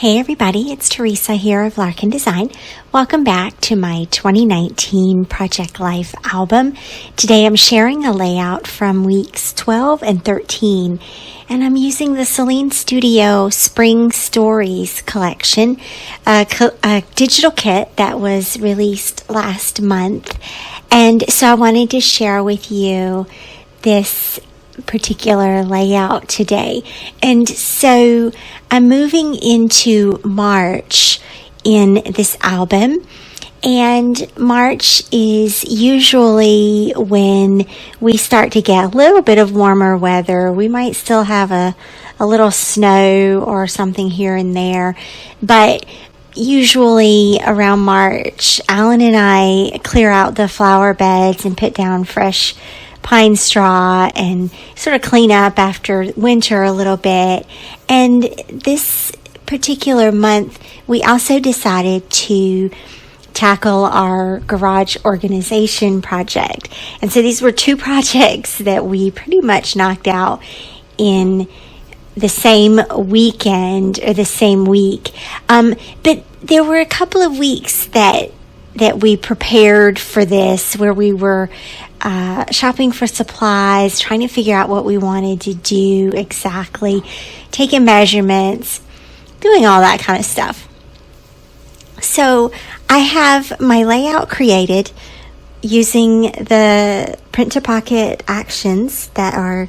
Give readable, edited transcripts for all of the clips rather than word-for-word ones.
Hey everybody, it's Theresa here of Larkin Design. Welcome back to my 2019 Project Life album. Today I'm sharing a layout from weeks 12 and 13, and I'm using the Sahlin Studio Spring Stories collection, a digital kit that was released last month. And so I wanted to share with you this particular layout today. And so I'm moving into March in this album, and March is usually when we start to get a little bit of warmer weather. We might still have a little snow or something here and there, but usually around March, Alan and I clear out the flower beds and put down fresh pine straw and sort of clean up after winter a little bit. And this particular month, we also decided to tackle our garage organization project. And so these were two projects that we pretty much knocked out in the same weekend or the same week. But there were a couple of weeks that we prepared for this, where we were shopping for supplies, trying to figure out what we wanted to do exactly, taking measurements, doing all that kind of stuff. So I have my layout created using the print to pocket actions that are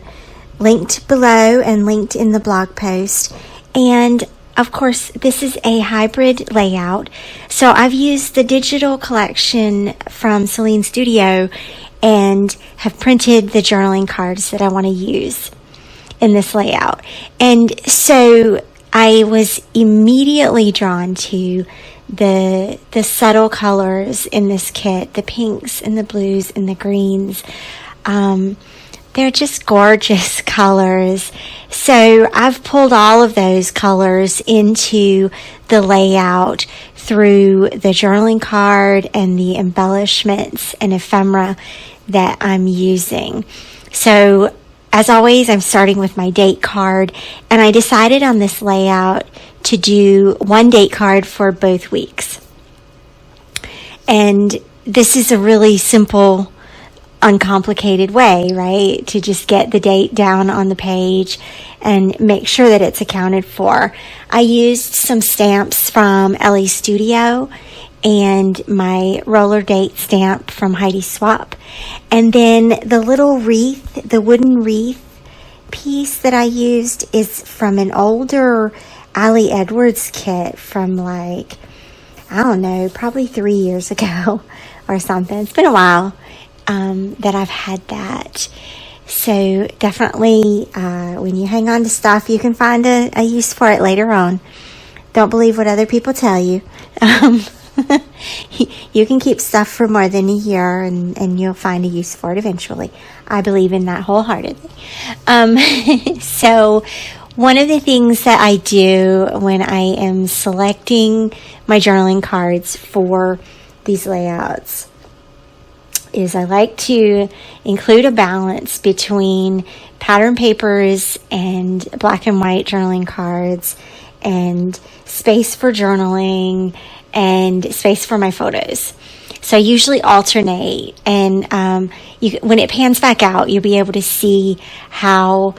linked below and linked in the blog post. And of course, this is a hybrid layout. So I've used the digital collection from Sahlin Studio and have printed the journaling cards that I want to use in this layout. And so I was immediately drawn to the subtle colors in this kit, the pinks and the blues and the greens. They're just gorgeous colors. So I've pulled all of those colors into the layout through the journaling card and the embellishments and ephemera that I'm using. So as always, I'm starting with my date card, and I decided on this layout to do one date card for both weeks. And this is a really simple, uncomplicated way, right, to just get the date down on the page and make sure that it's accounted for. I used some stamps from LA Studio and my roller date stamp from Heidi Swap. And then the little wreath, the wooden wreath piece that I used is from an older Allie Edwards kit from probably 3 years ago or something. It's been a while that I've had that. So definitely when you hang on to stuff, you can find a use for it later on. Don't believe what other people tell you. You can keep stuff for more than a year and you'll find a use for it eventually. I believe in that wholeheartedly. So one of the things that I do when I am selecting my journaling cards for these layouts is I like to include a balance between pattern papers and black and white journaling cards and space for journaling and space for my photos. So I usually alternate, and when it pans back out, you'll be able to see how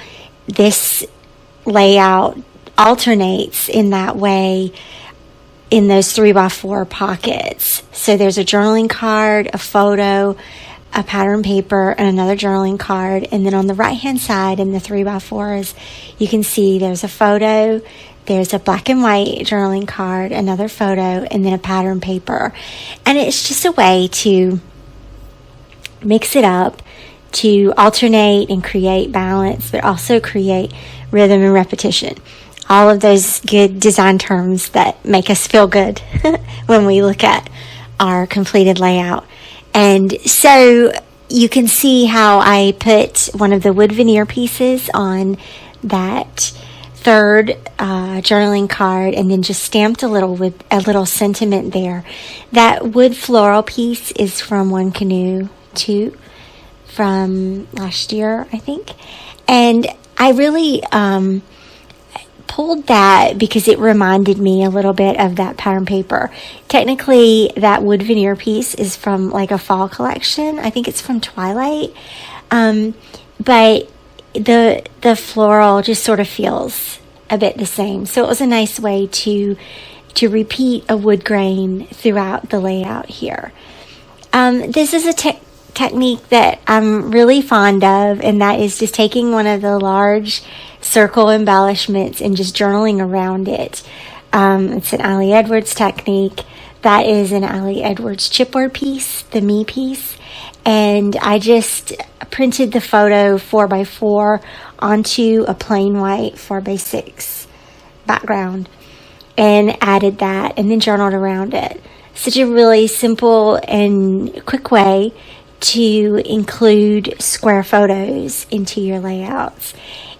this layout alternates in that way in those 3x4 pockets. So there's a journaling card, a photo, a pattern paper, and another journaling card. And then on the right-hand side in the 3x4s, you can see there's a photo, there's a black and white journaling card, another photo, and then a pattern paper. And it's just a way to mix it up, to alternate and create balance, but also create rhythm and repetition. All of those good design terms that make us feel good when we look at our completed layout. And so you can see how I put one of the wood veneer pieces on that third journaling card, and then just stamped a little with a little sentiment there. That wood floral piece is from One Canoe 2 from last year, I think. And I really pulled that because it reminded me a little bit of that pattern paper. Technically, that wood veneer piece is from like a fall collection. I think it's from Twilight. But the floral just sort of feels a bit the same. So it was a nice way to repeat a wood grain throughout the layout here. This is a technique that I'm really fond of, and that is just taking one of the large circle embellishments and just journaling around it. It's an Allie Edwards technique. That is an Allie Edwards chipboard piece, the Me piece, and I just printed the photo 4x4 onto a plain white 4x6 background and added that and then journaled around it. Such a really simple and quick way to include square photos into your layouts.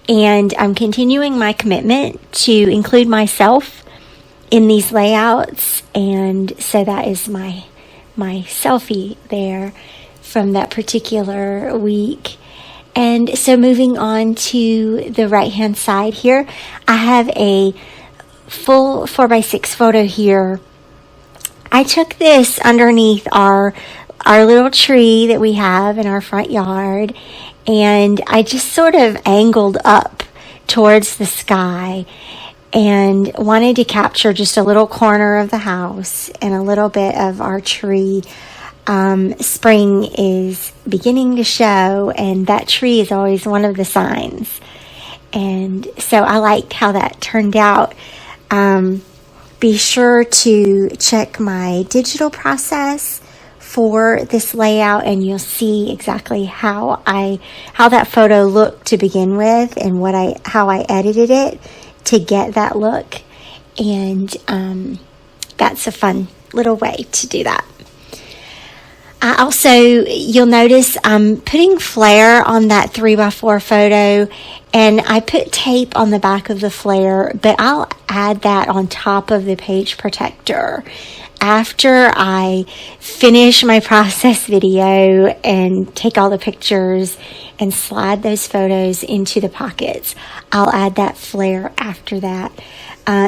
And I'm continuing my commitment to include myself in these layouts, and so that is my selfie there from that particular week. And so moving on to the right hand side here, I have a full 4x6 photo here. I took this underneath our little tree that we have in our front yard, and I just sort of angled up towards the sky and wanted to capture just a little corner of the house and a little bit of our tree. Spring is beginning to show, and that tree is always one of the signs. And so I liked how that turned out. Be sure to check my digital process for this layout, and you'll see exactly how that photo looked to begin with, and how I edited it to get that look. And that's a fun little way to do that. You'll notice I'm putting flare on that 3x4 photo, and I put tape on the back of the flare, but I'll add that on top of the page protector after I finish my process video and take all the pictures and slide those photos into the pockets. I'll add that flare after that,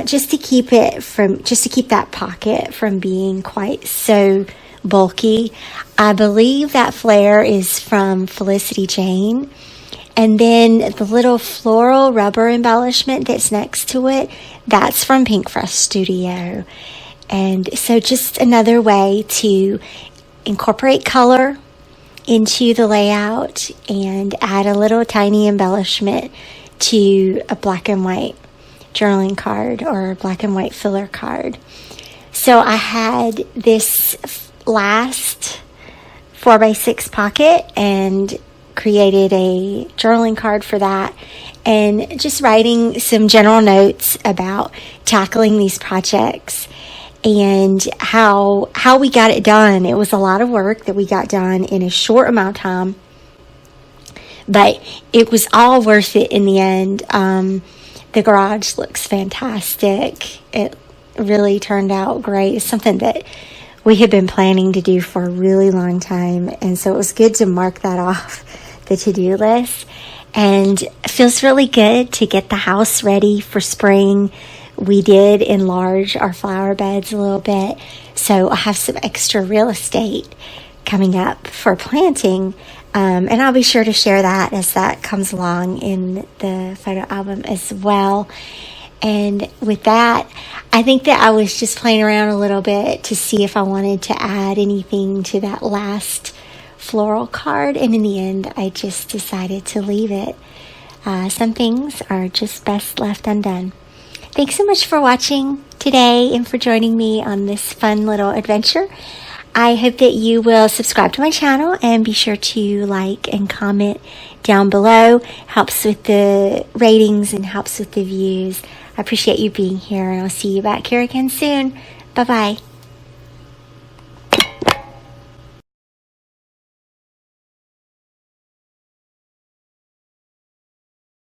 just to keep that pocket from being quite so bulky. I believe that flare is from Felicity Jane. And then the little floral rubber embellishment that's next to it, that's from Pinkfresh Studio. And so just another way to incorporate color into the layout and add a little tiny embellishment to a black and white journaling card or a black and white filler card. So I had this last 4x6 pocket and created a journaling card for that, and just writing some general notes about tackling these projects and how we got it done. It was a lot of work that we got done in a short amount of time, but it was all worth it in the end. The garage looks fantastic. It really turned out great. It's something that we had been planning to do for a really long time, and so it was good to mark that off the to-do list. And it feels really good to get the house ready for spring. We did enlarge our flower beds a little bit, so I have some extra real estate coming up for planting, and I'll be sure to share that as that comes along in the photo album as well. And with that, I think that I was just playing around a little bit to see if I wanted to add anything to that last floral card, and in the end I just decided to leave it. Some things are just best left undone. Thanks so much for watching today and for joining me on this fun little adventure. I hope that you will subscribe to my channel and be sure to like and comment down below. Helps with the ratings and helps with the views. I appreciate you being here, and I'll see you back here again soon. Bye-bye.